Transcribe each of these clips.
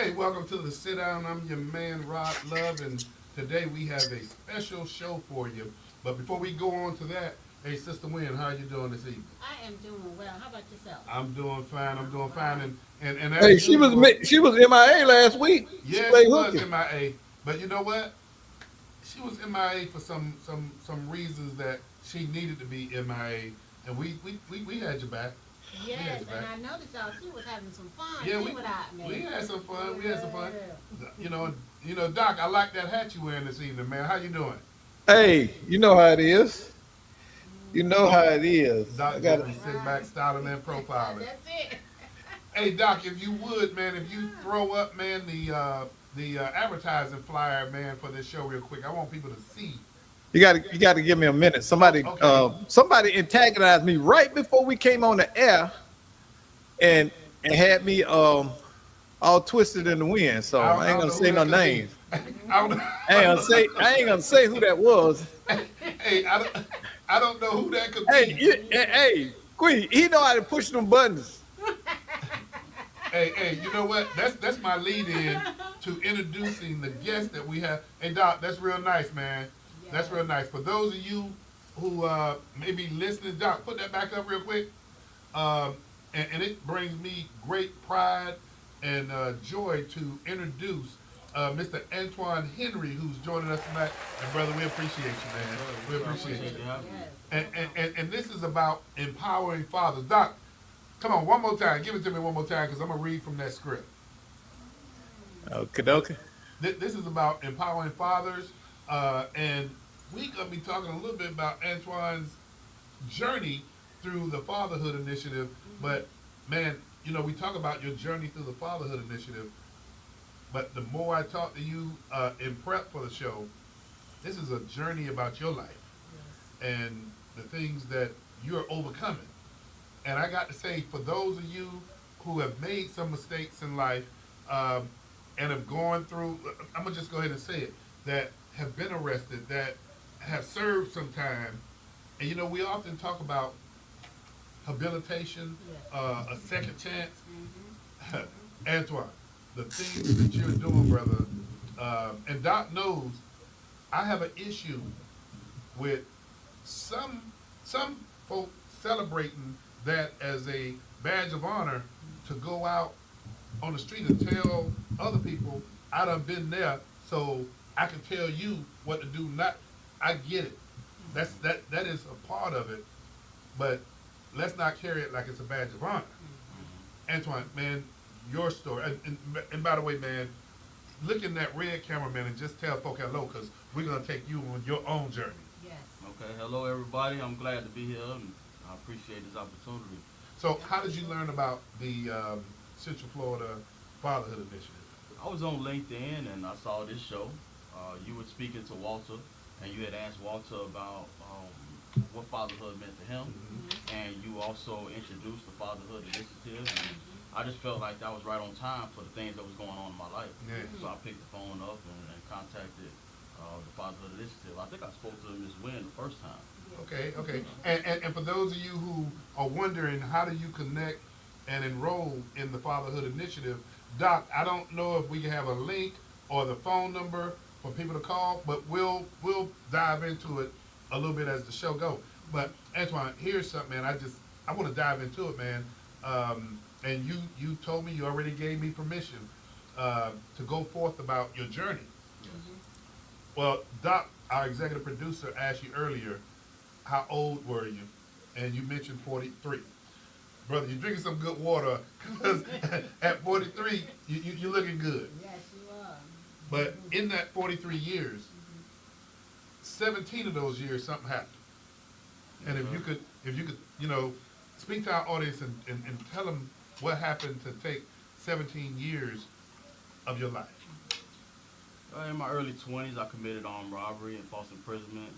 Hey, welcome to the sit down. I'm your man, Rod Love, and today we have a special show for you. But before we go on to that, hey, Sister Wynn, how you doing this evening? I am doing well. How about yourself? I'm doing fine. I'm doing fine, and Hey, as usual, she was MIA last week. She yeah, she played was hooky. MIA. But you know what? She was MIA for some reasons that she needed to be MIA, and we had your back. We had Yes, your and back. I noticed y'all she was having some fun Yeah, too without we me. had some fun. We had some fun. Yeah. You know, Doc. I like that hat you wearing this evening, man. How you doing? Hey, you know how it is. You know how Oh, it is. I Doc got just it. be sitting back, Right. styling and profiling. That's it. Hey, Doc, if you would, man, if you throw up, man, the advertising flyer, man, for this show real quick. I want people to see. You got to give me a minute. Oh, okay. Somebody antagonized me right before we came on the air and had me all twisted in the wind. So I I ain't don't gonna know who say no that could be. names. I don't, I ain't gonna say who that was. hey, I don't know who that could Hey, be. hey, Queen, he know how to push them buttons. Hey, you know what? That's my lead in to introducing the guest that we have. Hey, Doc, that's real nice, man. That's real Yes. nice. For those of you who may be listening, Doc, put that back up real quick. Um, and it brings me great pride and joy to introduce Mr. Antwain Henry, who's joining us tonight. And brother, we appreciate you, man. We appreciate you. Yes. And this is about empowering fathers. Doc, come on, one more time. Give it to me one more time because I'm going to read from that script. Okay, okay. This is about empowering fathers. And we're going to be talking a little bit about Antoine's journey through the Fatherhood Initiative. But, man, we talk about your journey through the Fatherhood Initiative. But the more I talk to you in prep for the show, this is a journey about your life and the things that you're overcoming. And I got to say, for those of you who have made some mistakes in life and have gone through, I'm going to just go ahead and say it, that have been arrested, that have served some time. And we often talk about habilitation, Yes. a second chance. Mm-hmm. Antoine, the things that you're doing, brother, and Doc knows I have an issue with some some folk celebrating that as a badge of honor to go out on the street and tell other people I done been there, so I can tell you what to do. Not, I get it. That is a part of it, but let's not carry it like it's a badge of honor. Antoine, man, your story, and by the way, man, look in that red cameraman and just tell folk hello because we're gonna take you on your own journey. Yes. Okay, hello everybody. I'm glad to be here and I appreciate this opportunity. So, how did you learn about the Central Florida Fatherhood Initiative? I was on LinkedIn and I saw this show. You were speaking to Walter and you had asked Walter about what fatherhood meant to him, Mm-hmm. and you also introduced the Fatherhood Initiative. And I just felt like that was right on time for the things that was going on in my life. Yeah. So I picked the phone up and contacted the Fatherhood Initiative. I think I spoke to Ms. Wynn the first time. Okay. And for those of you who are wondering, how do you connect and enroll in the Fatherhood Initiative, Doc, I don't know if we can have a link or the phone number for people to call, but we'll dive into it a little bit as the show goes. But Antoine, here's something, man. I want to dive into it, man. And you told me you already gave me permission to go forth about your journey. Yes. Well, Doc, our executive producer, asked you earlier, how old were you? And you mentioned 43. Brother, you're drinking some good water because at 43, you're looking good. Yes, you are. But in that 43 years, 17 of those years, something happened. And if you could, speak to our audience and tell them what happened to take 17 years of your life. In my early 20s, I committed armed robbery and false imprisonment,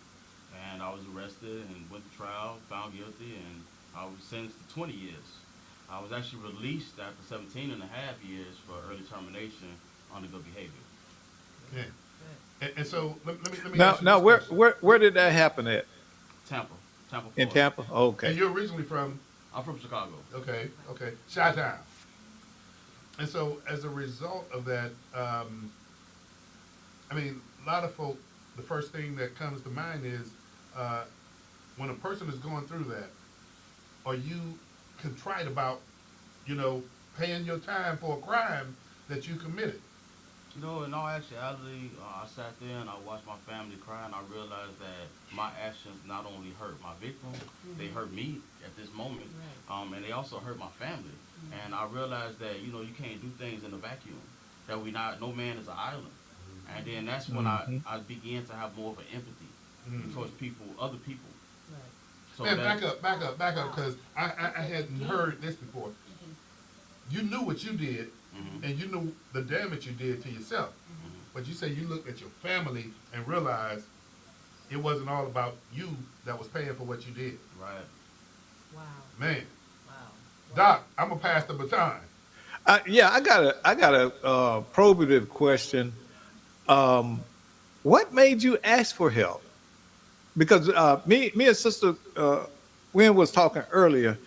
and I was arrested and went to trial, found guilty, and I was sentenced to 20 years. I was actually released after 17 and a half years for early termination under good behavior. Yeah. And so let me Now, ask you now, this where question. where where did that happen at? Tampa, In Florida. Tampa? And Okay. you're originally from, I'm from Chicago. okay, Chi-Town. And so as a result of that, I mean, a lot of folk, the first thing that comes to mind is uh, when a person is going through that, are you contrite about, you know, paying your time for a crime that you committed? You know, in all actuality, I sat there and I watched my family cry, and I realized that my actions not only hurt my victim, they hurt me at this moment, Right. and they also hurt my family. And I realized that you can't do things in a vacuum. That we not no man is an island. And then that's when Mm-hmm. I began to have more of an empathy Mhm. towards people, other people. Right. So Man, that back up, because I hadn't heard this before. You knew what you did, hmm and you knew the damage you did to yourself. hmm But you say you looked at your family and realized it wasn't all about you that was paying for what you did. right. Wow. Man, Wow. Doc, I'm gonna pass the baton. Yeah, I got a probative question. What made you ask for help? Because me and Sister Wynn was talking earlier,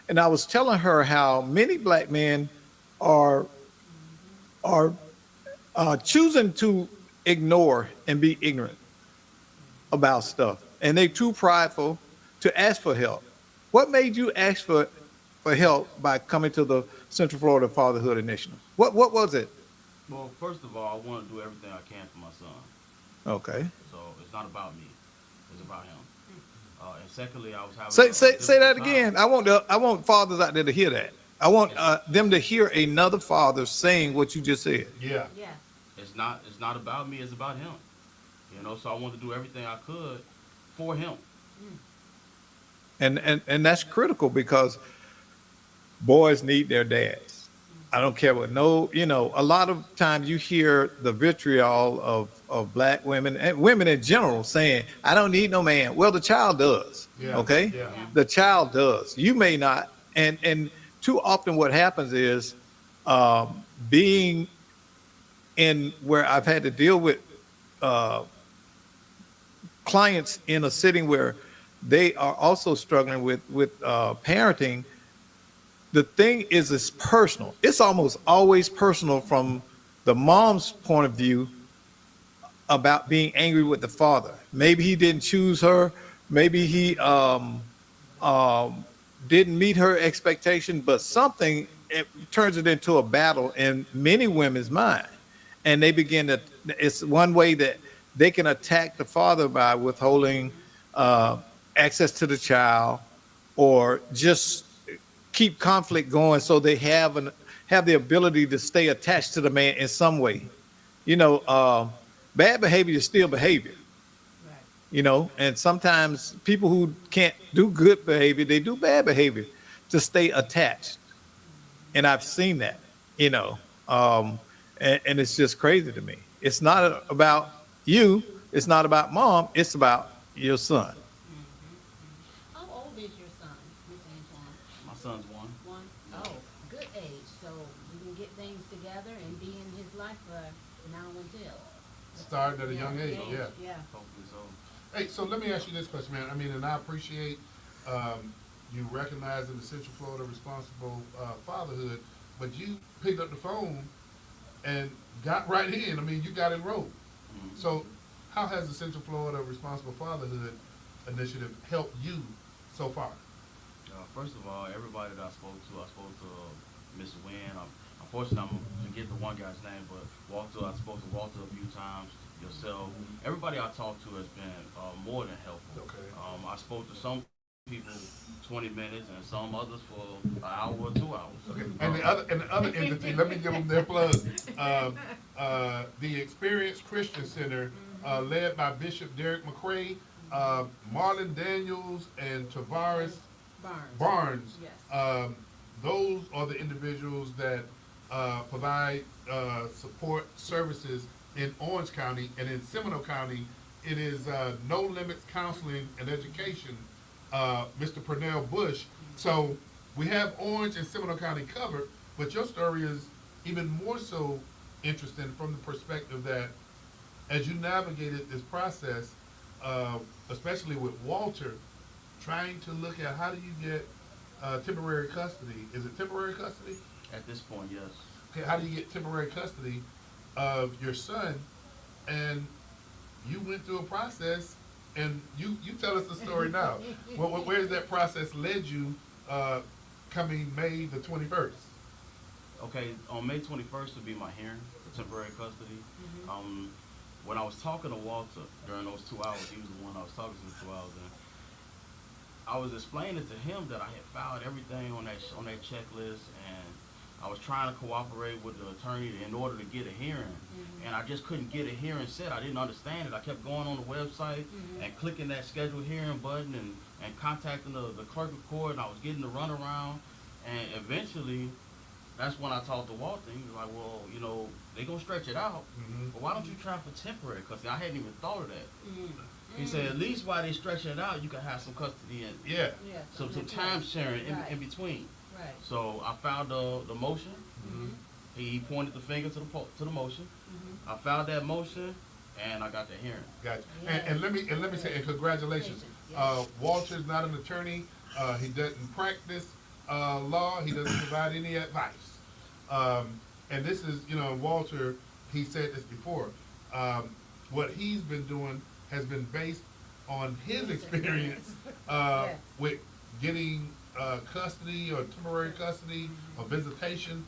and I was telling her how many black men are are choosing to ignore and be ignorant about stuff, and they too prideful to ask for help. What made you ask for help by coming to the Central Florida Fatherhood Initiative? What was it? Well, first of all, I want to do everything I can for my son. Okay. So it's not about me. It's about him. And secondly, I was having Say that difficult time. again. I want fathers out there to hear that. I want them to hear another father saying what you just said. Yeah. Yeah. It's not about me. It's about him. So I wanted to do everything I could for him. And that's critical because boys need their dads. I don't care what no, a lot of times you hear the vitriol of black women and women in general saying, I don't need no man. Well, the child does. Yeah. Okay. Yeah. The child does. You may not. And too often what happens is being in where I've had to deal with uh, clients in a setting where they are also struggling with parenting. The thing is, it's personal. It's almost always personal from the mom's point of view about being angry with the father. Maybe he didn't choose her. Maybe he um, didn't meet her expectation, but something it turns it into a battle in many women's mind, and they begin to. It's one way that they can attack the father by withholding uh, access to the child, or just keep conflict going, so they have the ability to stay attached to the man in some way. You know, bad behavior is still behavior, Right. and sometimes people who can't do good behavior, they do bad behavior to stay attached. And I've seen that, you know, um, and it's just crazy to me. It's not about you. It's not about mom. It's about your son. How old is your son, Miss Antoine? My son's one. One. Oh, good age. So you can get things together and be in his life for now until. Starting at a young age. Yeah. Yeah. Hopefully so. Hey, so let me ask you this question, man. I mean, and I appreciate you recognizing the Central Florida Responsible Fatherhood, but you picked up the phone and got right in. I mean, you got enrolled. Mhm. So, how has the Central Florida Responsible Fatherhood initiative helped you so far? First of all, everybody that I spoke to Miss Wynn. Unfortunately, I'm gonna forget the one guy's name, but I spoke to Walter a few times. Yourself, everybody I talked to has been more than helpful. Okay. I spoke to some people 20 minutes and some others for an hour or 2 hours. Okay. And the other entity, let me give them their plug. The Experience Christian Center, led by Bishop Derek McCrae, Marlon Daniels, and Tavares Barnes. Yes. Those are the individuals that provide support services in Orange County, and in Seminole County, it is No Limits Counseling and Education, Mr. Pernell Bush. So we have Orange and Seminole County covered, but your story is even more so interesting from the perspective that as you navigated this process, especially with Walter, trying to look at how do you get temporary custody. Is it temporary custody? At this point, yes. how do you get temporary custody of your son? And you went through a process, and you tell us the story now. Where's that process led you, coming May the 21st? Okay, on May 21st will be my hearing for temporary custody. When I was talking to Walter during those 2 hours, he was the one I was talking to for 2 hours, and I was explaining to him that I had filed everything on that checklist, and I was trying to cooperate with the attorney in order to get a hearing, and I just couldn't get a hearing set. I didn't understand it. I kept going on the website and clicking that schedule hearing button and contacting the clerk of court, and I was getting the runaround, and eventually, that's when I talked to Walter. He was like, well, they're going to stretch it out, but why don't you try for temporary custody? I hadn't even thought of that. He said, at least while they stretching it out, you can have some custody and Yeah. some time sharing in between. Right. So I filed the motion. He pointed the finger to the motion. I filed that motion, and I got the hearing. Gotcha. Yeah. And let me say, and congratulations. Yes. Walter's not an attorney. He doesn't practice law. He doesn't provide any advice. And this is, Walter, he said this before. What he's been doing has been based on his experience Yes. with getting custody or temporary custody or visitation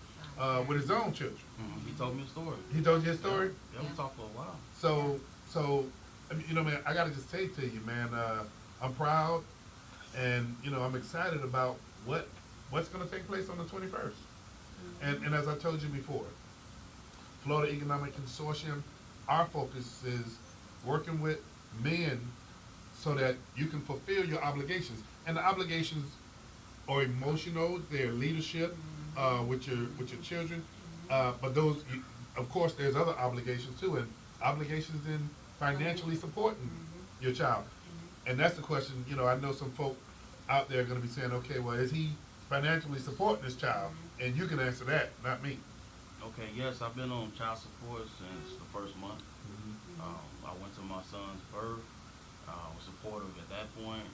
with his own children. He told me a story. He told you his story? Yeah, we talked for a while. So, I mean, man, I gotta just say to you, man, I'm proud, and I'm excited about what's gonna take place on the 21st. And as I told you before, Florida Economic Consortium, our focus is working with men so that you can fulfill your obligations, and the obligations are emotional, they're leadership with your children, but those, of course, there's other obligations too, and obligations in financially supporting your child. And that's the question. I know some folk out there are going to be saying, okay, well, is he financially supporting this child? And you can answer that, not me. Okay, yes, I've been on child support since the first month. I went to my son's birth. I was supportive at that point,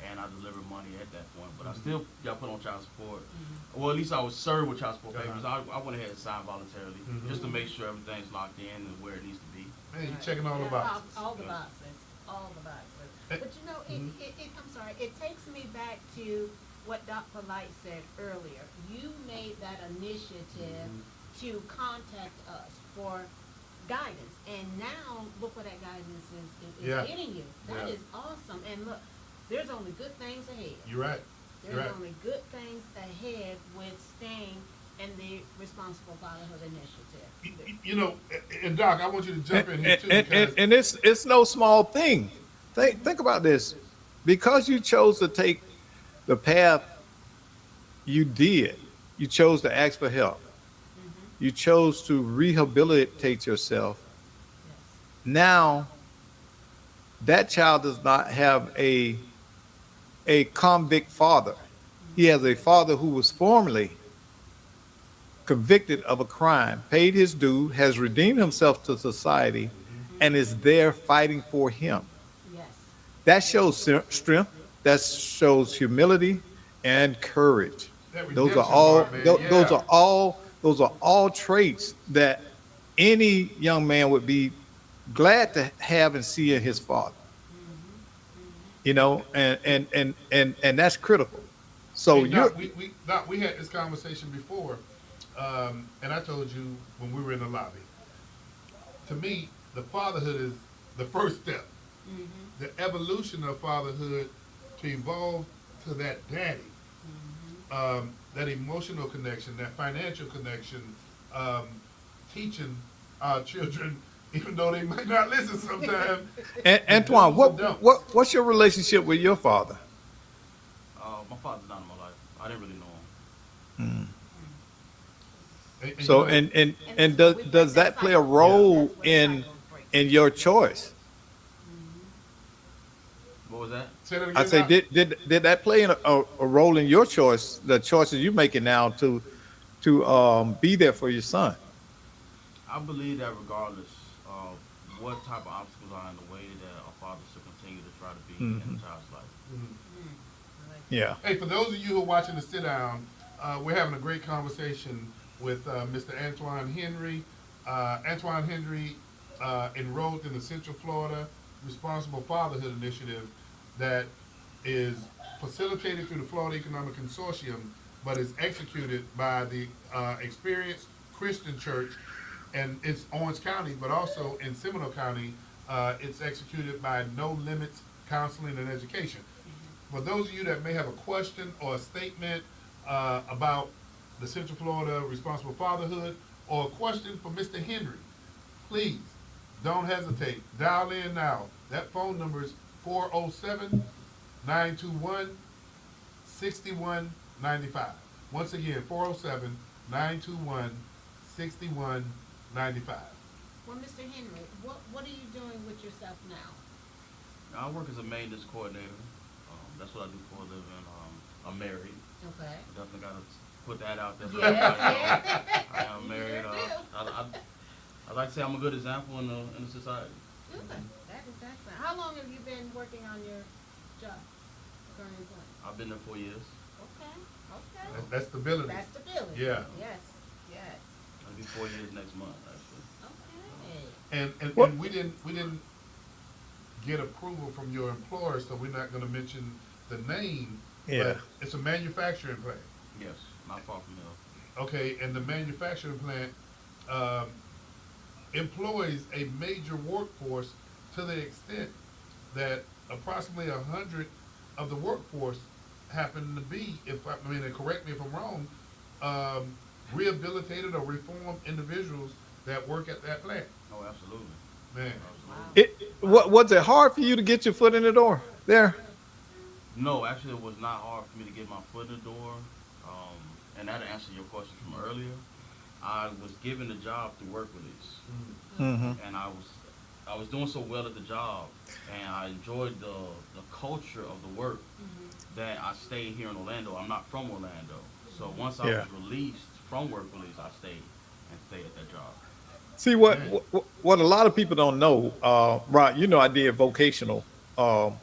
and I delivered money at that point. But I still got put on child support. Well, at least I was served with child support papers. I went ahead and signed voluntarily just to make sure everything's locked in and where it needs to be. Man, you're checking all the boxes. All the boxes. All the boxes. But I'm sorry, it takes me back to what Dr. Light said earlier. You made that initiative to contact us for guidance, and now look what that guidance is getting you. That is awesome. And look, there's only good things ahead. You're right. There's only good things ahead with staying in the Responsible Fatherhood Initiative. And Doc, I want you to jump in here too, And, because and it's no small thing. Think about this. Because you chose to take the path you did, you chose to ask for help. You chose to rehabilitate yourself. Now, that child does not have a convict father. He has a father who was formerly convicted of a crime, paid his due, has redeemed himself to society, and is there fighting for him. Yes. That shows strength. That shows humility and courage. that Those are redemption all. part, man, Those yeah. are all. Those are all traits that any young man would be glad to have and see in his father. And that's critical. So Hey, you're. Doc, we had this conversation before, and I told you when we were in the lobby. To me, the fatherhood is the first step. The evolution of fatherhood to evolve to that daddy, that emotional connection, that financial connection, teaching our children, even though they might not listen sometimes. Antoine, Don't. what's your relationship with your father? My father's not in my life. I didn't really know him. And So you know, and does that play a role in your choice? What was that? say that again, I say, Doc? did that play a role in your choice, the choices you're making now to be there for your son? I believe that regardless of what type of obstacles are in the way, that a father should continue to try to be in a child's life. Yeah. Hey, for those of you who are watching the sit down, we're having a great conversation with Mr. Antwain Henry. Antwain Henry enrolled in the Central Florida Responsible Fatherhood Initiative that is facilitated through the Florida Economic Consortium, but is executed by the Experienced Christian Church, and it's Orange County, but also in Seminole County, it's executed by No Limits Counseling and Education. For those of you that may have a question or a statement about the Central Florida Responsible Fatherhood, or a question for Mr. Henry, please don't hesitate. Dial in now. That phone number is 407 921 6195. Once again, 407 921 6195. Well, Mr. Henry, what are you doing with yourself now? I work as a maintenance coordinator. That's what I do for a living. I'm married. Okay. Definitely got to put that out there. For Yes, everybody. yes. I am married. I like to say I'm a good example in the society. Good. That is excellent. How long have you been working on your job, current employment? I've been there 4 years. Okay. Okay. That's stability. That's stability. Yeah. Yes. Yes. It'll be 4 years next month, actually. Okay. And we didn't get approval from your employer, so we're not going to mention the name. Yeah. But it's a manufacturing plant. Yes, not far from here. Okay, and the manufacturing plant employs a major workforce to the extent that approximately 100 of the workforce happen to be, and correct me if I'm wrong, rehabilitated or reformed individuals that work at that plant. Oh, absolutely. Man, What was it hard for you to get your foot in the door there? No, actually, it was not hard for me to get my foot in the door. And that answered your question from earlier. I was given the job through work release, Mm-hmm. and I was doing so well at the job, and I enjoyed the culture of the work that I stayed here in Orlando. I'm not from Orlando, so once I Yeah. was released from work release, I stayed at that job. See what a lot of people don't know, Rod. You know, I did vocational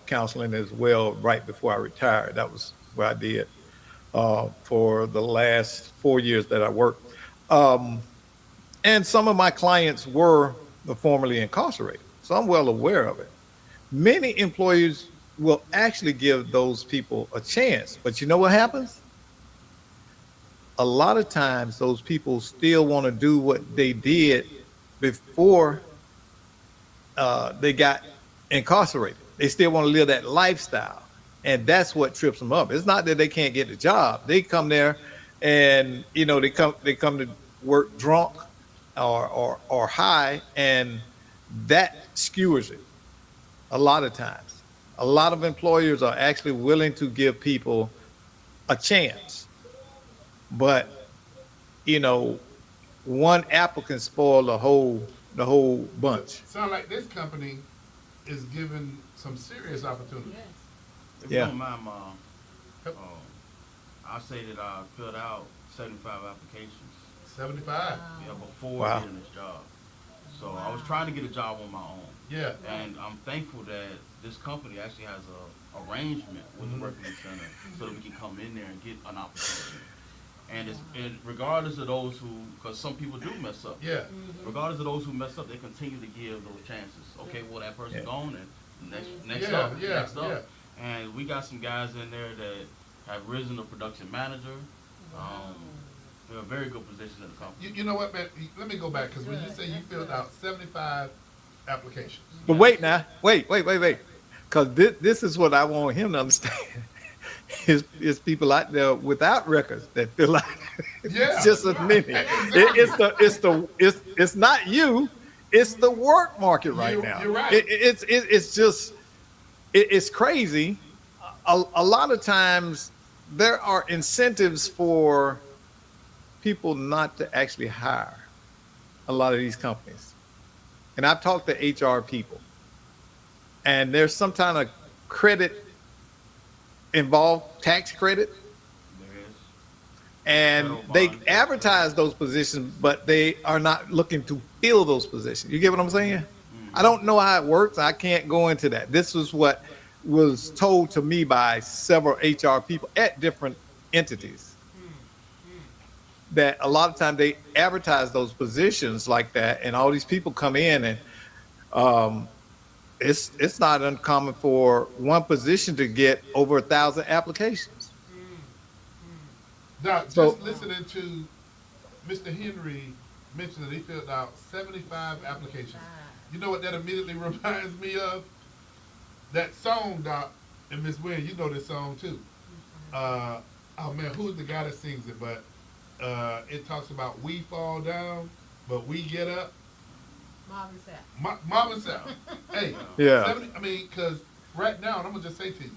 counseling as well right before I retired. That was what I did for the last 4 years that I worked. And some of my clients were the formerly incarcerated, so I'm well aware of it. Many employers will actually give those people a chance, but you know what happens? A lot of times, those people still want to do what they did before they got incarcerated. They still want to live that lifestyle, and that's what trips them up. It's not that they can't get a job. They come there, and they come to work drunk or high, and that skewers it. A lot of times, a lot of employers are actually willing to give people a chance, but one apple can spoil the whole bunch. sound like this company is giving some serious opportunity. Yes. If Yeah. you don't mind, I say that I filled out 75 applications 75. before Wow. getting this job. So I was trying to get a job on my own. Yeah. And I'm thankful that this company actually has a arrangement with the Work Release Center so that we can come in there and get an opportunity. And regardless of those who, because some people do mess up. Yeah. Regardless of those who mess up, they continue to give those chances. Okay, well that person's Yeah. gone, and next Yeah, up, yeah, next up. yeah. And we got some guys in there that have risen to production manager. They're in very good positions in the company. You know what, man? Let me go back, because when you say you filled out 75 applications. But wait now, wait, because this is what I want him to understand. Is people out there without records that feel like Yeah. just admit it. It's not you, it's the work market right now. You're right. It's crazy. A lot of times there are incentives for people not to actually hire a lot of these companies. And I've talked to HR people, and there's some kind of credit involved, tax credit, There is. and Federal they bond. advertise those positions, but they are not looking to fill those positions. You get what I'm saying? I don't know how it works. I can't go into that. This is what was told to me by several HR people at different entities. that a lot of time they advertise those positions like that, and all these people come in, and it's not uncommon for one position to get over 1,000 applications. Now, So just listening to Mr. Henry mention that he filled out 75 applications. You know what that immediately reminds me of? That song, Doc, and Miss Wynn, you know this song too. Oh man, who's the guy that sings it? But it talks about we fall down, but we get up. Marvin Sapp. Mom and Sal. Hey, Yeah. 70, I mean, because right now, and I'm gonna just say to you,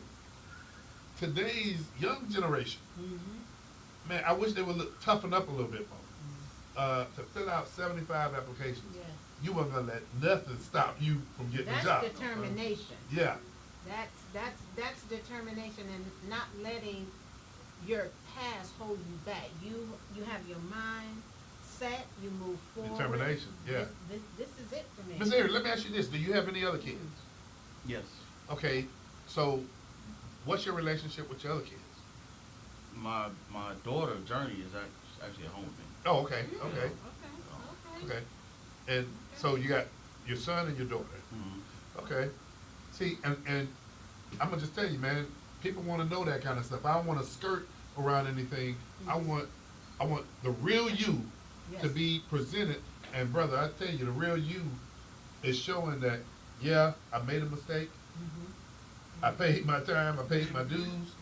today's young generation, man, I wish they would toughen up a little bit more. To fill out 75 applications, Yes. you weren't gonna let nothing stop you from getting That's a job. determination. Yeah, That's determination and not letting your past hold you back. You have your mind set, you move forward. determination. Yeah. This is it for me. Miss Avery, let me ask you this: do you have any other kids? Yes. Okay, so what's your relationship with your other kids? My daughter Journey is actually at home with me. Oh, okay, okay, Okay. okay. And so you got your son and your daughter. Mm-hmm. Okay. See, and I'm gonna just tell you, man, people want to know that kind of stuff. I don't want to skirt around anything. I want the real you to Yes. be presented. And brother, I tell you, the real you is showing that, yeah, I made a mistake. I paid my time. I paid my dues,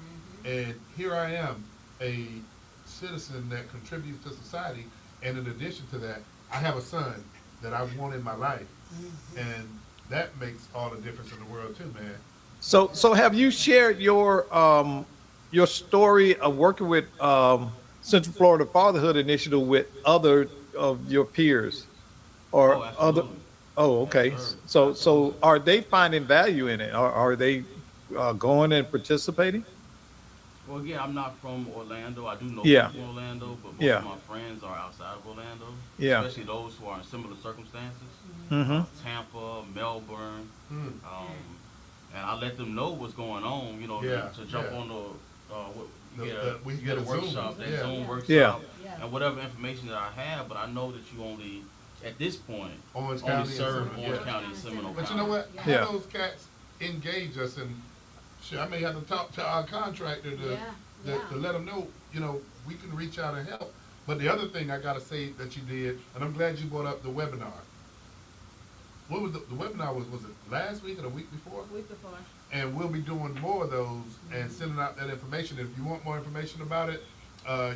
and here I am, a citizen that contributes to society. And in addition to that, I have a son that I want in my life, and that makes all the difference in the world too, man. so have you shared your story of working with Central Florida Fatherhood Initiative with other of your peers or Oh, other? absolutely. Oh, okay. Yes, sir. So Absolutely. are they finding value in it? Are they going and participating? Well, again, I'm not from Orlando. I do know Yeah. people in Orlando, but most Yeah. of my friends are outside of Orlando. Yeah. Especially those who are in similar circumstances. Mm-hmm. Tampa, Melbourne. Hmm. And I let them know what's going on, Yeah, to jump yeah. on The- you get the- we you get get a a Zoom. workshop, that Yeah. Zoom Yeah. workshop, Yeah. Yeah. and whatever information that I have, but I know that you only, at this point, Orange only County and serve Seminole. Orange Yeah. County and Seminole But County. you know what? Yeah. Have Yeah. those cats engage us, and sure, I may have to talk to our contractor to Yeah. to let them know, we can reach out and help. But the other thing I gotta say that you did, and I'm glad you brought up the webinar. What was the webinar? Was it last week or the week before? Week before. And we'll be doing more of those and sending out that information. If you want more information about it,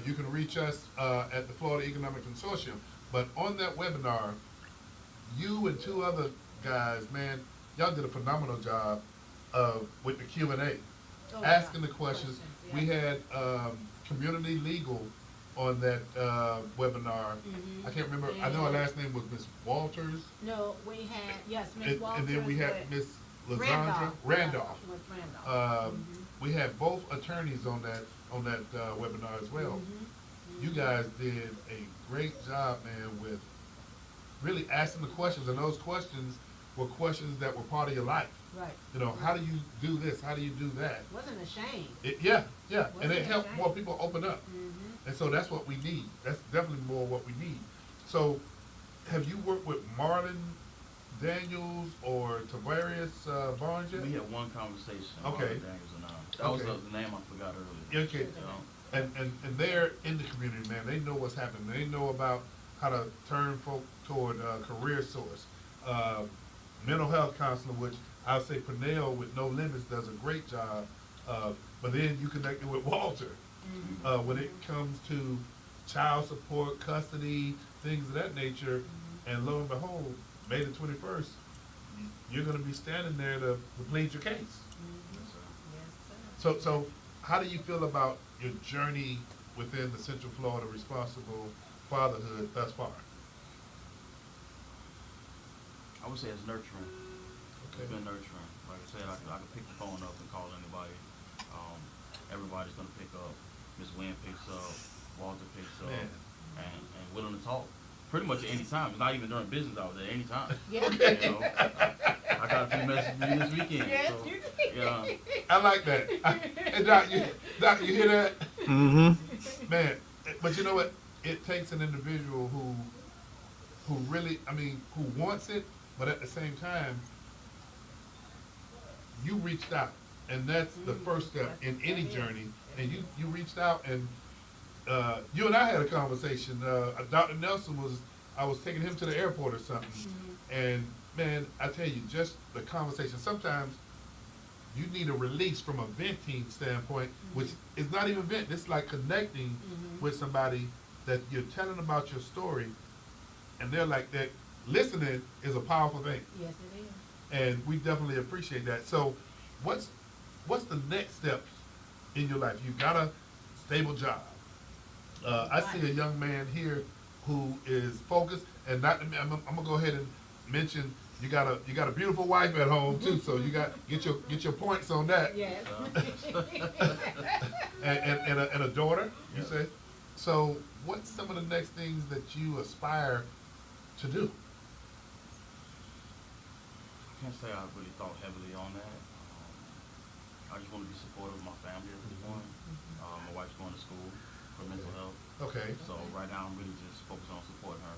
you can reach us at the Florida Economic Consortium. But on that webinar, you and two other guys, man, y'all did a phenomenal job with the Q&A, Oh, asking yeah. the questions. Yeah. We had community legal on that webinar. I can't remember. I know her last name was Miss Walters. No, we had, yes, Miss And, Walters. and then we had with Miss Lysandra Randolph. Randolph. With Randolph. We had both attorneys on that webinar as well. You guys did a great job, man, with really asking the questions, and those questions were questions that were part of your life. Right. How do you do this? How do you do that? Wasn't ashamed. Yeah, and Wasn't it helped ashamed. more people open up, and so that's what we need. That's definitely more what we need. So, have you worked with Marlon Daniels or Tavarius Barnes yet? We had one conversation. Okay. Marlon Daniels and I. That was Okay. the name I forgot earlier. Okay. You know? And they're in the community, man. They know what's happening. They know about how to turn folk toward career source. Mental health counselor, which I'll say Pernell with No Limits does a great job. But then you connected with Walter when it comes to child support, custody, things of that nature. And lo and behold, May the 21st, you're going to be standing there to plead your case. Yes, sir. Yes, sir. So how do you feel about your journey within the Central Florida Responsible Fatherhood thus far? I would say it's nurturing. Okay. It's been nurturing. Like I said, I can pick the phone up and call anybody. Everybody's gonna pick up. Miss Wynn picks up. Walter picks up, Man. and willing to talk. Pretty much at any time. It's not even during business hours. At any time. Yeah. You know, I got a few messages from you this weekend. Yes, so, you did. yeah. I like that. And Doc, you hear that? Mm-hmm. Man, but you know what? it takes an individual who really, I mean, who wants it, but at the same time, you reached out, and that's the first step in any journey. And you reached out, and you and I had a conversation. Dr. Nelson was, I was taking him to the airport or something, and man, I tell you, just the conversation. Sometimes you need a release from a venting standpoint, which is not even venting. It's like connecting with somebody that you're telling about your story, and they're like that. Listening is a powerful thing, Yes, it is. and we definitely appreciate that. So, what's the next steps in your life? You got a stable job. I see a young man here who is focused, and not. I'm gonna go ahead and mention you got a beautiful wife at home too. So you got get your points on that. Yes. And a daughter, you say. So, what's some of the next things that you aspire to do? I can't say I really thought heavily on that. I just want to be supportive of my family at this point. My wife's going to school for mental health. Okay. So right now I'm really just focused on supporting her.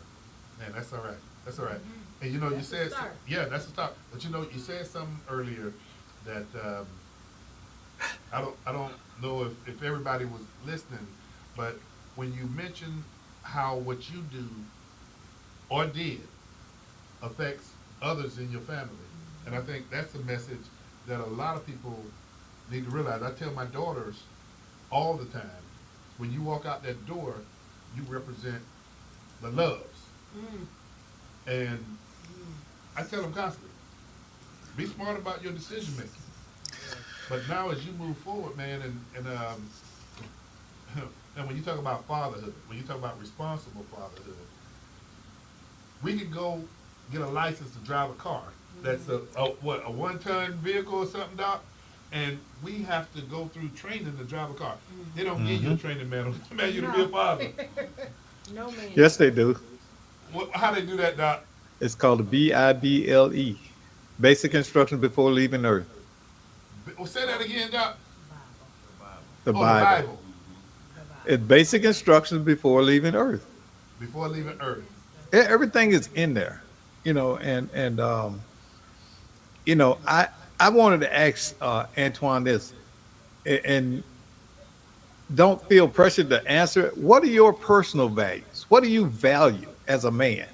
Man, that's all right. That's all right. And you know, That's you a said, start. yeah, that's a start. But you know, you said something earlier that I don't know if everybody was listening, but when you mentioned how what you do or did affects others in your family, and I think that's a message that a lot of people need to realize. I tell my daughters all the time, when you walk out that door, you represent the loves. And I tell them constantly, be smart about your decision making. But now as you move forward, man, and when you talk about fatherhood, when you talk about responsible fatherhood, we can go get a license to drive a car. That's a 1-ton vehicle or something, Doc? And we have to go through training to drive a car. They don't give you a training manual to you to be a father. No man. Yes, they do. How they do that, Doc? It's called the BIBLE, Basic Instructions Before Leaving Earth. Well, say that again, Doc. The Oh, Bible. It's basic instructions before leaving Earth. Before leaving Earth. Everything is in there, and I wanted to ask Antwain this, and don't feel pressured to answer it. What are your personal values? What do you value as a man?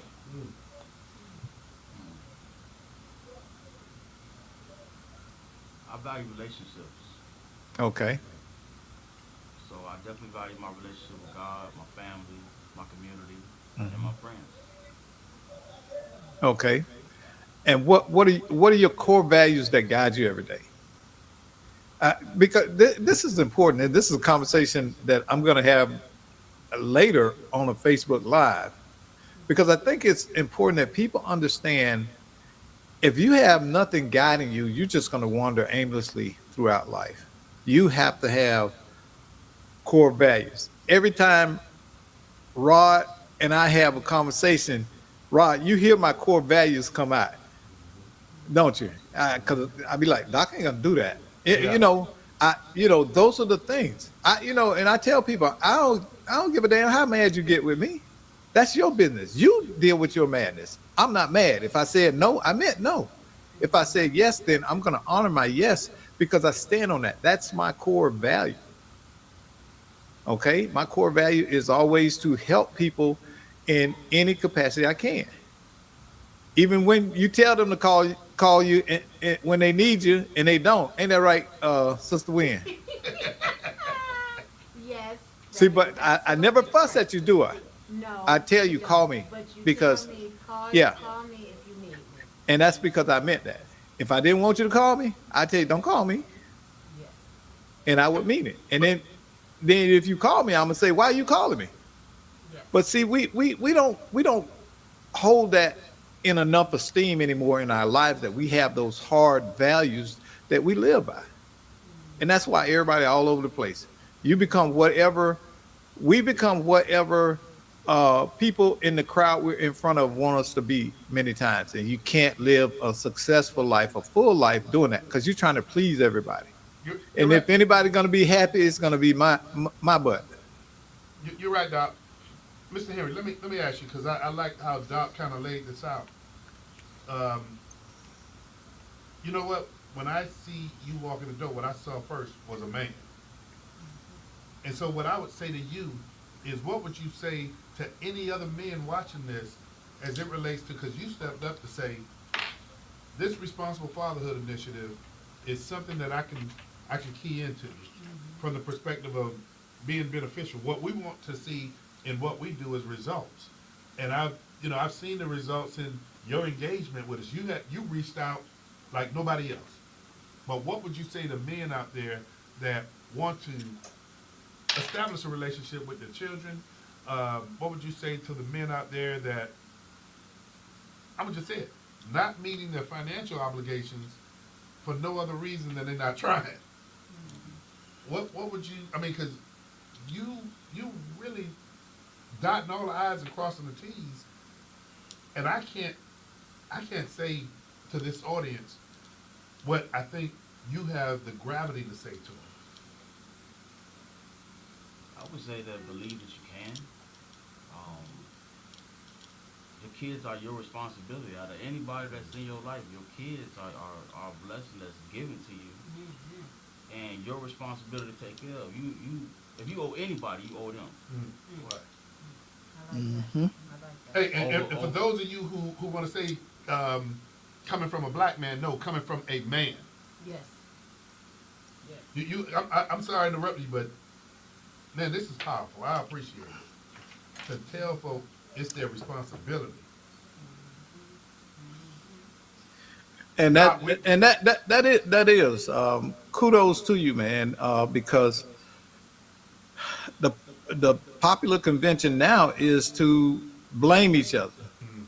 I value relationships. Okay. So I definitely value my relationship with God, my family, my community, and my friends. Okay. And what are your core values that guide you every day? Because this is important, and this is a conversation that I'm going to have later on a Facebook Live, because I think it's important that people understand if you have nothing guiding you, you're just going to wander aimlessly throughout life. You have to have core values. Every time Rod and I have a conversation, Rod, you hear my core values come out, don't you? Because I be like, Doc ain't gonna do that. Yeah. Those are the things. And I tell people, I don't give a damn how mad you get with me. That's your business. You deal with your madness. I'm not mad. If I said no, I meant no. If I said yes, then I'm gonna honor my yes because I stand on that. That's my core value. Okay, my core value is always to help people in any capacity I can. Even when you tell them to call you and when they need you and they don't. Ain't that right, Sister Wynn? Yes. See, that but is I never absolutely fuss right. at you, do I? No. I tell you, don't. call me, But you because- tell me, call yeah. me if you need me. And that's because I meant that. If I didn't want you to call me, I tell you, don't call me, Yes. and I would mean it. And then if you call me, I'm gonna say, why are you calling me? Yes. But see, we don't hold that in enough esteem anymore in our lives that we have those hard values that we live by. And that's why everybody all over the place. We become whatever people in the crowd we're in front of want us to be many times. And you can't live a successful life, a full life doing that because you're trying to please everybody. You're And right. if anybody's going to be happy, it's going to be my butt. You're right, Doc. Mr. Henry, let me ask you because I like how Doc kind of laid this out. Um, you know what? When I see you walk in the door, what I saw first was a man. And so what I would say to you is, what would you say to any other men watching this as it relates to, because you stepped up to say, this responsible fatherhood initiative is something that I can key into from the perspective of being beneficial. What we want to see in what we do is results. And I've seen the results in your engagement with us. You reached out like nobody else. But what would you say to men out there that want to establish a relationship with their children? What would you say to the men out there that, I'm gonna just say it, not meeting their financial obligations for no other reason than they're not trying? What would you? I mean, because you really dotting all the I's and crossing the T's, and I can't say to this audience what I think you have the gravity to say to them. I would say that believe that you can. Um, your kids are your responsibility. Out of anybody that's in your life, your kids are a blessing that's given to you, and your responsibility to take care of. If you owe anybody, you owe them. Right. I like that. Hmm. I like that. Hey, and for those of you who want to say, coming from a black man, no, coming from a man. Yes. Yes. I'm sorry to interrupt you, but man, this is powerful. I appreciate it. To tell folk it's their responsibility. And Doc, that is kudos to you, man, because the the popular convention now is to blame each other.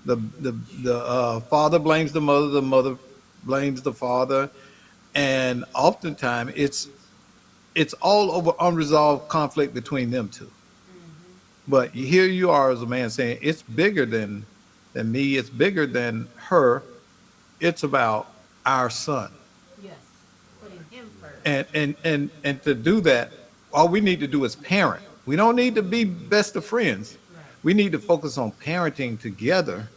The father blames the mother blames the father, and oftentimes it's all over unresolved conflict between them two. But here you are as a man saying it's bigger than me, it's bigger than her. It's about our son. Yes. Putting him first. And to do that, all we need to do is parent. We don't need to be best of friends. Right. We need to focus on parenting together,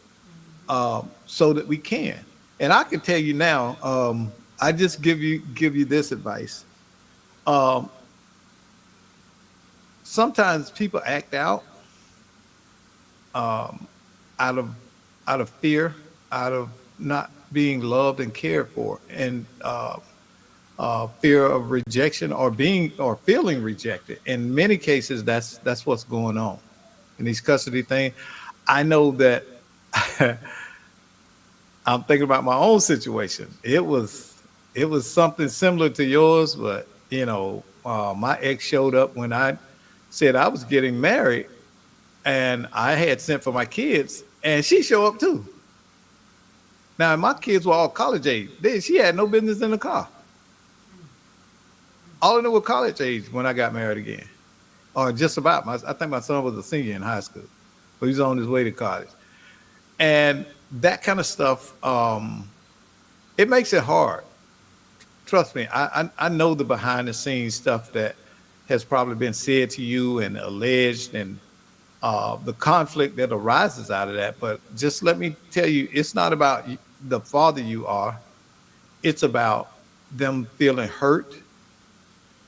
so that we can. And I can tell you now, I just give you this advice. Um, Sometimes people act um, out of out of fear, out of not being loved and cared for, and fear of rejection or being or feeling rejected. In many cases, that's what's going on in these custody things. I know that. I'm thinking about my own situation. It was something similar to yours, but my ex showed up when I said I was getting married, and I had sent for my kids, and she showed up too. Now my kids were all college age. She had no business in the car. All of them were college age when I got married again, or just about. I think my son was a senior in high school, but he was on his way to college, and that kind of stuff. It makes it hard. Trust me, I know the behind the scenes stuff that has probably been said to you and alleged, and the conflict that arises out of that. But just let me tell you, it's not about the father you are. It's about them feeling hurt.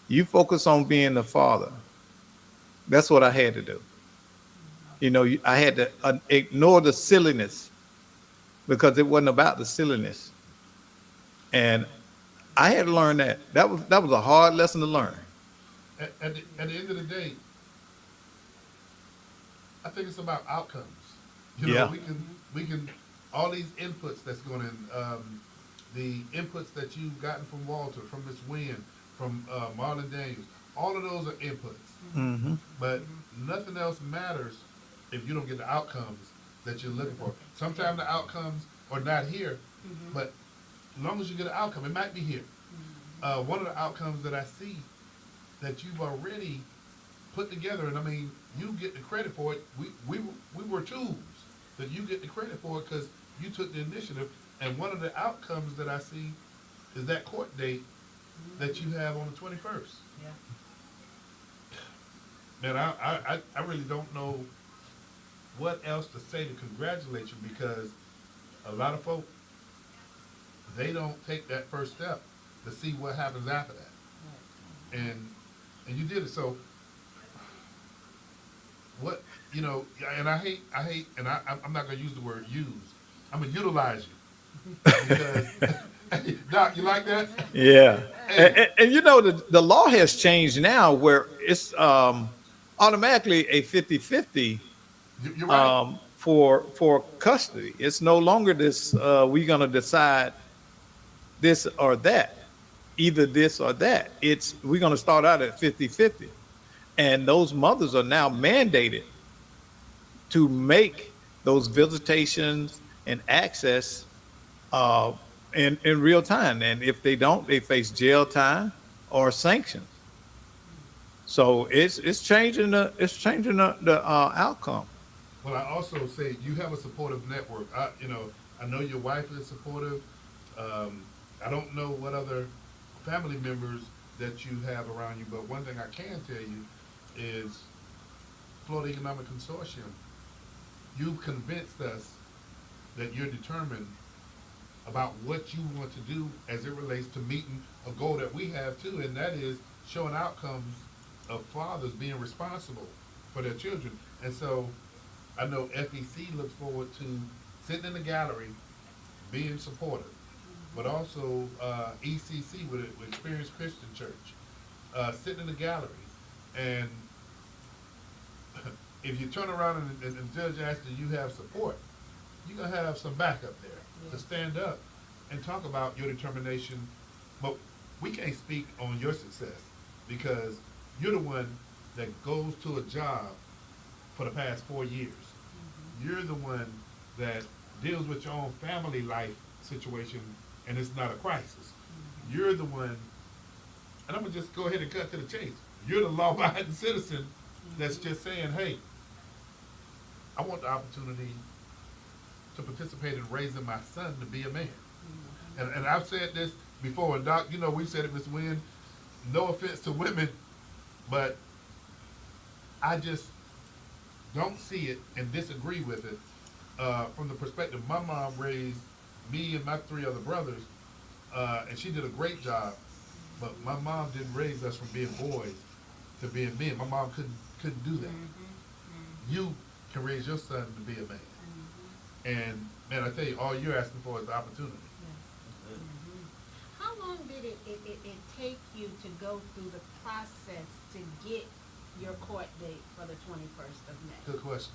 You focus on being the father. That's what I had to do. I had to ignore the silliness because it wasn't about the silliness, and I had to learn that. That was a hard lesson to learn. At the end of the day, I think it's about outcomes. Yeah. We can all these inputs that's going in, the inputs that you've gotten from Walter, from Miss Wynn, from Marlon Daniels. All of those are inputs, Hmm. but nothing else matters if you don't get the outcomes that you're looking for. Sometimes the outcomes are not here, but as long as you get an outcome, it might be here. One of the outcomes that I see that you've already put together, and I mean, you get the credit for it. We were tools, that you get the credit for it because you took the initiative. And one of the outcomes that I see is that court date that you have on the 21st. Yeah. Man, I really don't know what else to say to congratulate you, because a lot of folk, they don't take that first step to see what happens after that. And you did it. So what, you know, and I hate, and I'm not gonna use the word use. I'm gonna utilize you because Doc, you like that? Yeah. Hey, And you know, the law has changed now where it's automatically a 50-50 you're right. for custody. It's no longer this we're going to decide this or that, either this or that. It's we're going to start out at 50-50. And those mothers are now mandated to make those visitations and access uh, in real time. And if they don't, they face jail time or sanctions. So it's changing the outcome. Well, I also say you have a supportive network. I know your wife is supportive. Um, I don't know what other family members that you have around you, but one thing I can tell you is Florida Economic Consortium. You've convinced us that you're determined about what you want to do as it relates to meeting a goal that we have too, and that is showing outcomes of fathers being responsible for their children. And so I know FEC looks forward to sitting in the gallery, being supportive, but also ECC with Experienced Christian Church, sitting in the gallery. And if you turn around and Judge Ashton, you have support, you're going to have some backup there to stand up and talk about your determination. But we can't speak on your success because you're the one that goes to a job for the past 4 years. You're the one that deals with your own family life situation, and it's not a crisis. You're the one, and I'm gonna just go ahead and cut to the chase. You're the law-abiding citizen that's just saying, hey, I want the opportunity to participate in raising my son to be a man. And I've said this before, and Doc, you know, we've said it, Ms. Wynn, no offense to women, but I just don't see it and disagree with it from the perspective my mom raised me and my 3 other brothers, and she did a great job. But my mom didn't raise us from being boys to being men. My mom couldn't do that. You can raise your son to be a man, and man, I tell you, all you're asking for is the opportunity. How long did it take you to go through the process to get your court date for the 21st of May? Good question.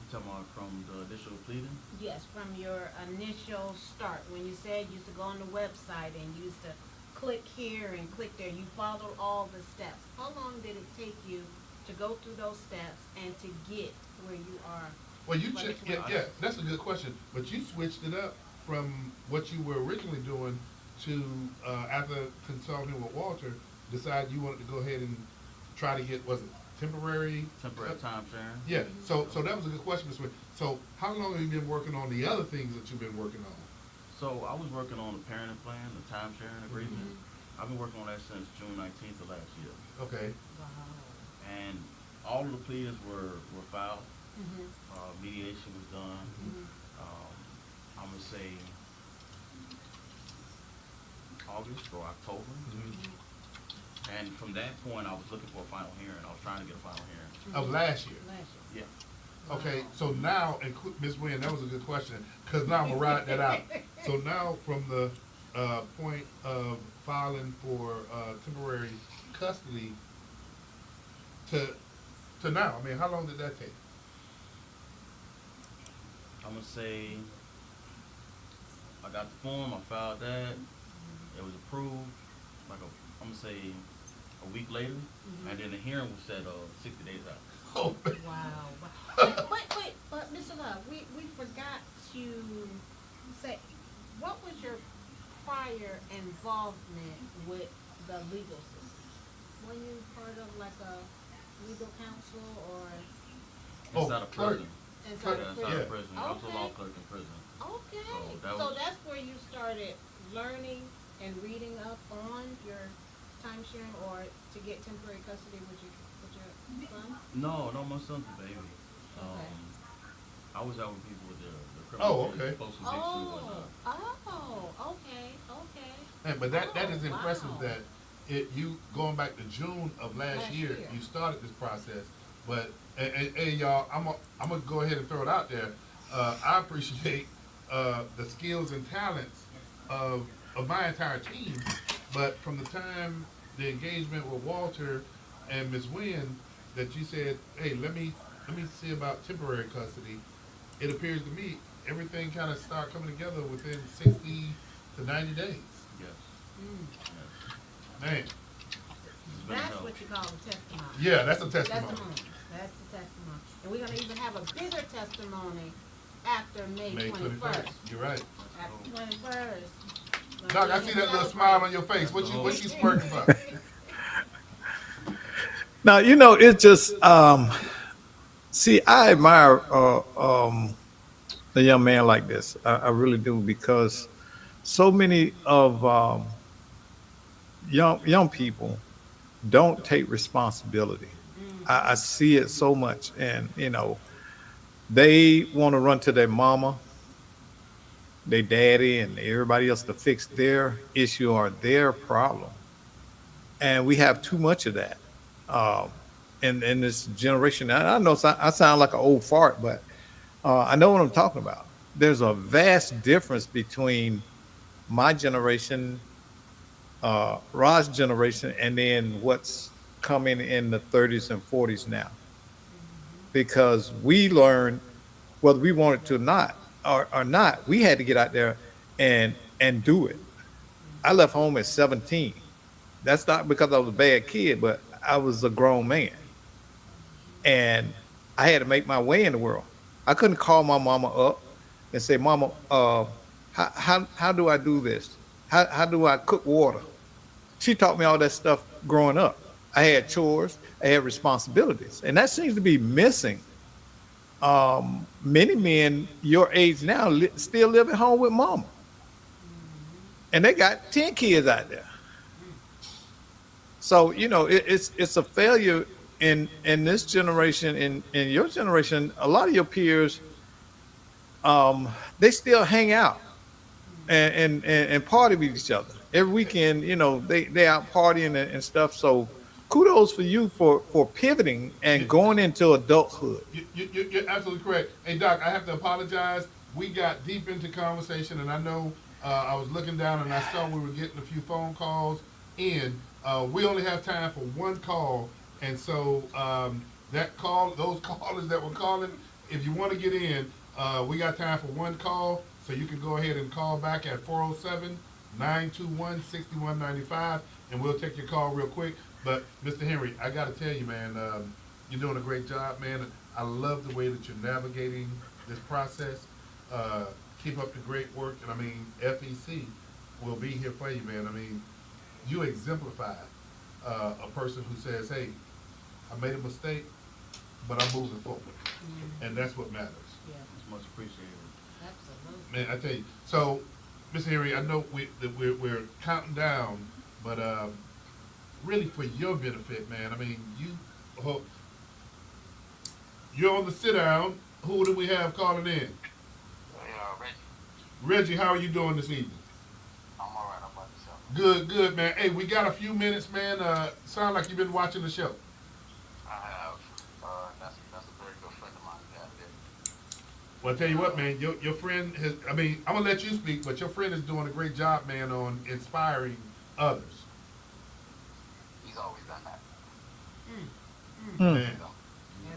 You talking about from the initial pleading? Yes, from your initial start, when you said you used to go on the website and you used to click here and click there, you followed all the steps. How long did it take you to go through those steps and to get where you are? Well, yeah, that's a good question. But you switched it up from what you were originally doing to after consulting with Walter, decided you wanted to go ahead and try to get, was it temporary Time sharing. Yeah. So that was a good question, Ms. Smith. So how long have you been working on the other things that you've been working on? So I was working on the parenting plan, the time sharing agreement. I've been working on that since June 19th of last year. Okay. Wow. And all of the pleadings were filed. Mediation was done. I'm gonna say August or October. And from that point, I was looking for a final hearing. I was trying to get a final hearing. Of last year. Yeah. Okay. So now, and Ms. Wynn, that was a good question, because now I'm gonna ride that out. So now, from the point of filing for temporary custody to now, I mean, how long did that take? I'm gonna say I got the form. I filed that. It was approved. I'm gonna say a week later, and then the hearing was set 60 days out. Oh, Wow. But Mr. Love, we forgot to say, what was your prior involvement with the legal system? Were you part of like a legal counsel or? Inside of clerk. prison. Inside Yeah, of inside prison? of prison. I was a law Okay. clerk in prison. Okay, So so that's where you started learning and reading up on your time sharing or to get temporary custody with your son? No, my son's a baby. I was helping people with the Oh, criminal case, okay. post conviction and Oh, whatnot. okay, okay. And, but that is impressive Wow. that you going back to June of last Last year, year. you started this process. But and y'all, I'm gonna go ahead and throw it out there. I appreciate the skills and talents of my entire team, but from the time the engagement with Walter and Ms. Wynn that you said, hey, let me see about temporary custody. It appears to me everything kind of start coming together within 60 to 90 days. Yes, Mm. yes. Man, It's been a That's help. what you call a testimony. yeah, that's a testimony. That's the testimony. And we're gonna even have a bigger testimony after May May 21st. 21st. You're right. After 21st. Doc, I see that little smile on your face. What you smirking for? Now, it's just, see, I admire a young man like this. I really do, because so many of young people don't take responsibility. I see it so much, and they want to run to their mama, their daddy, and everybody else to fix their issue or their problem, and we have too much of that in this generation. I know I sound like an old fart, but I know what I'm talking about. There's a vast difference between my generation, Rod's generation, and then what's coming in the 30s and 40s now. Because we learned, whether we wanted to not or not, we had to get out there and do it. I left home at 17. That's not because I was a bad kid, but I was a grown man, and I had to make my way in the world. I couldn't call my mama up and say, "Mama, how do I do this? How do I cook water?" She taught me all that stuff growing up. I had chores, I had responsibilities, and that seems to be missing. Many men your age now still live at home with mama, and they got 10 kids out there. So it's a failure in this generation. In your generation, a lot of your peers, they still hang out and party with each other every weekend. They out partying and stuff. So kudos for you for pivoting and going into adulthood. You're absolutely correct. Hey, Doc, I have to apologize. We got deep into conversation, and I know I was looking down and I saw we were getting a few phone calls in. We only have time for one call, and so those callers that were calling, if you want to get in, we got time for one call, so you can go ahead and call back at 407-921-6195, and we'll take your call real quick. But Mr. Henry, I got to tell you, man, you're doing a great job, man. I love the way that you're navigating this process. Keep up the great work, and I mean, FEC will be here for you, man. I mean, you exemplify a person who says, "Hey, I made a mistake, but I'm moving forward," and that's what matters. Yeah, It's much appreciated. absolutely. Man, I tell you. So, Mr. Henry, I know we're counting down, but really for your benefit, man. I mean, you're on the sit down. Who do we have calling in? Reggie. Reggie, how are you doing this evening? I'm alright. How about yourself? Good, man. Hey, we got a few minutes, man. Sound like you've been watching the show. I have. That's a very good friend of mine. Yeah, Well, I tell you what, man. Your friend has. I mean, I'm gonna let you speak, but your friend is doing a great job, man, on inspiring others. he's always done that. Man. He's a That's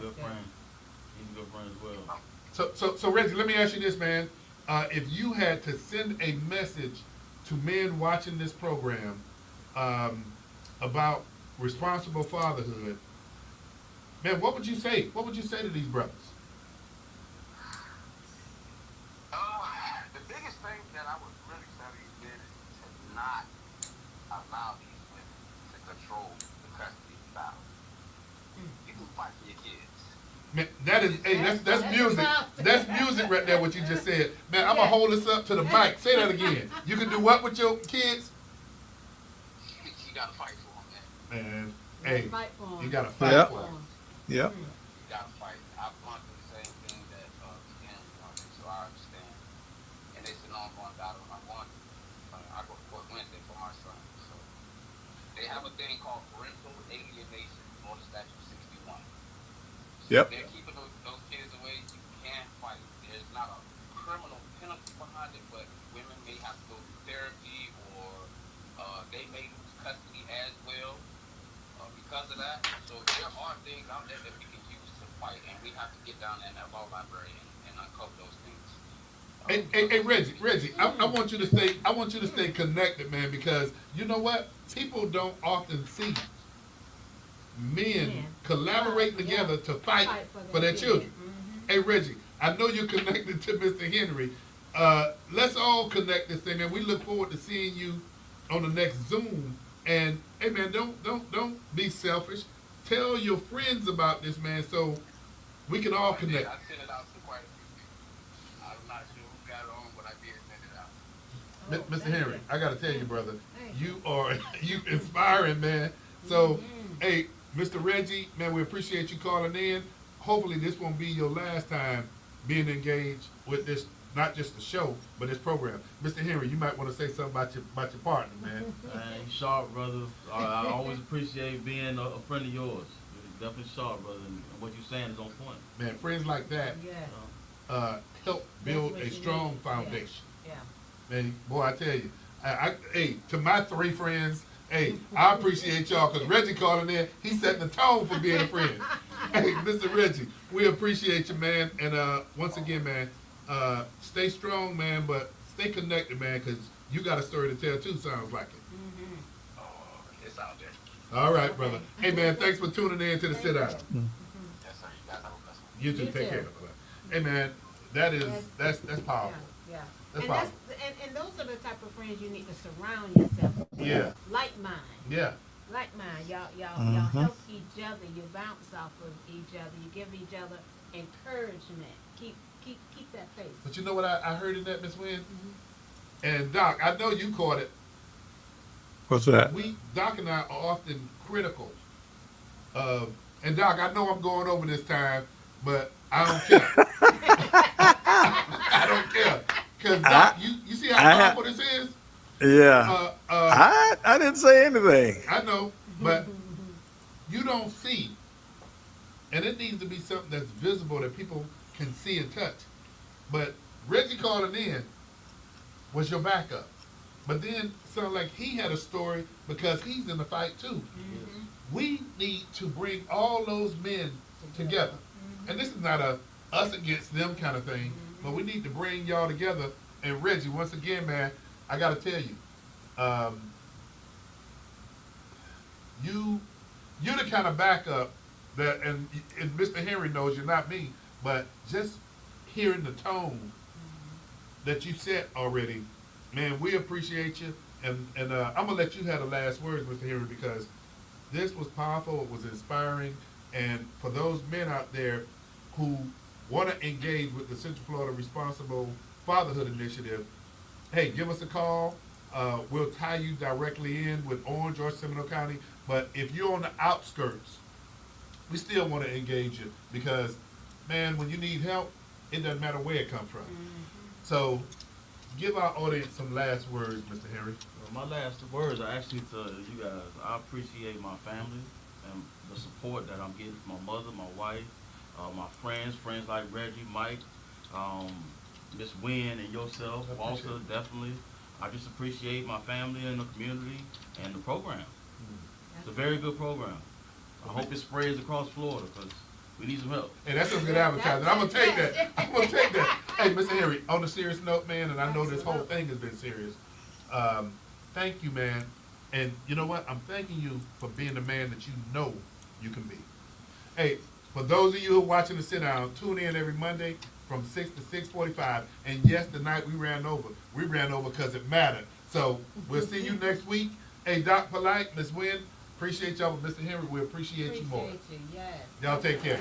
good good. friend. He's a good friend as well. So Reggie, let me ask you this, man. If you had to send a message to men watching this program about responsible fatherhood, man, what would you say? What would you say to these brothers? The biggest thing that I would really tell these men is to not allow these women to control the custody battle. You can fight for your kids. Man, that's music. That's music right there. What you just said, man. I'm gonna hold this up to the mic. Say that again. You can do what with your kids, You gotta fight for them, man. man. Let's Hey, fight for 'em. you gotta fight Yep. for 'em. Yep. You gotta fight. I've gone through the same thing that thing called parental alienation, Florida Statute 61. So if Yep. they're keeping those kids away, you can fight. There's not a criminal penalty behind it, but women may have to go through therapy, or they may lose custody as well because of that. So there are things out there that we can use to fight, and we have to get down in that law library and uncover those things. Hey, Reggie, I want you to stay. I want you to stay connected, man, because you know what? People don't often see men collaborating together to fight for their children. Hey, Reggie, I know you're connected to Mr. Henry. Let's all connect this thing, man. We look forward to seeing you on the next Zoom. And hey, man, don't be selfish. Tell your friends about this, man, so we can all connect. I sent it out to quite a few people. I'm not sure who got it on, but I did send it out. Mr. Henry, I gotta tell you, brother, you are you inspiring, man. So, hey, Mr. Reggie, man, we appreciate you calling in. Hopefully, this won't be your last time being engaged with this, not just the show, but this program. Mr. Henry, you might want to say something about your partner, man. Man, you sharp, brother. I always appreciate being a friend of yours. You're definitely sharp, brother, and what you're saying is on point. Man, friends like that help build a strong foundation. Yeah. Man, boy, I tell you, hey, to my 3 friends, hey, I appreciate y'all, because Reggie calling in, he's setting the tone for being a friend. Hey, Mr. Reggie, we appreciate you, man. And once again, man, stay strong, man, but stay connected, man, because you got a story to tell too, sounds like it. Oh, it's out there. All right, brother. Hey, man, thanks for tuning in to the sit out. Yes, sir. You guys have a blessed one. You too, You take too. care. Hey, man, that's powerful. Yeah. That's And powerful. and those are the type of friends you need to surround yourself with. Yeah. Like mine. Yeah. Like mine. Y'all help each other. You bounce off of each other. You give each other encouragement. Keep that faith. But you know what I heard in that, Miss Wynn? And Doc, I know you caught it. What's that? Doc and I are often critical of, and Doc, I know I'm going over this time, but I don't care. I don't care. Because Doc, you see how powerful this is? Yeah. I didn't say anything. I know, but you don't see. And it needs to be something that's visible that people can see and touch. But Reggie calling in was your backup. But then sounded like he had a story because he's in the fight too. We need to bring all those men together. And this is not a us against them kind of thing, but we need to bring y'all together. And Reggie, once again, man, I got to tell you, you're the kind of backup that, and Mr. Henry knows you're not me, but just hearing the tone that you set already, man, we appreciate you. And I'm gonna let you have the last words, Mr. Henry, because this was powerful, it was inspiring, and for those men out there who want to engage with the Central Florida Responsible Fatherhood Initiative, hey, give us a call. We'll tie you directly in with Orange or Seminole County. But if you're on the outskirts, we still want to engage you because, man, when you need help, it doesn't matter where it comes from. So give our audience some last words, Mr. Henry. Well, my last words are actually to you guys. I appreciate my family and the support that I'm getting from my mother, my wife, my friends like Reggie, Mike, Miss Wynn, and yourself. Also, definitely. I just appreciate my family and the community and the program. It's a very good program. I hope it spreads across Florida because we need some help. Hey, that's some good advertising. I'm gonna take that. I'm gonna take that. Hey, Mr. Henry, on a serious note, man, and I know this whole thing has been serious. Thank you, man. And you know what? I'm thanking you for being the man that you know you can be. Hey, for those of you who are watching the sit down, tune in every Monday from 6 to 6:45. And yes, tonight we ran over. We ran over because it mattered. So we'll see you next week. Hey, Doc Polite, Miss Wynn, appreciate y'all. But Mr. Henry, we appreciate you more. Appreciate you, yes. Y'all take care.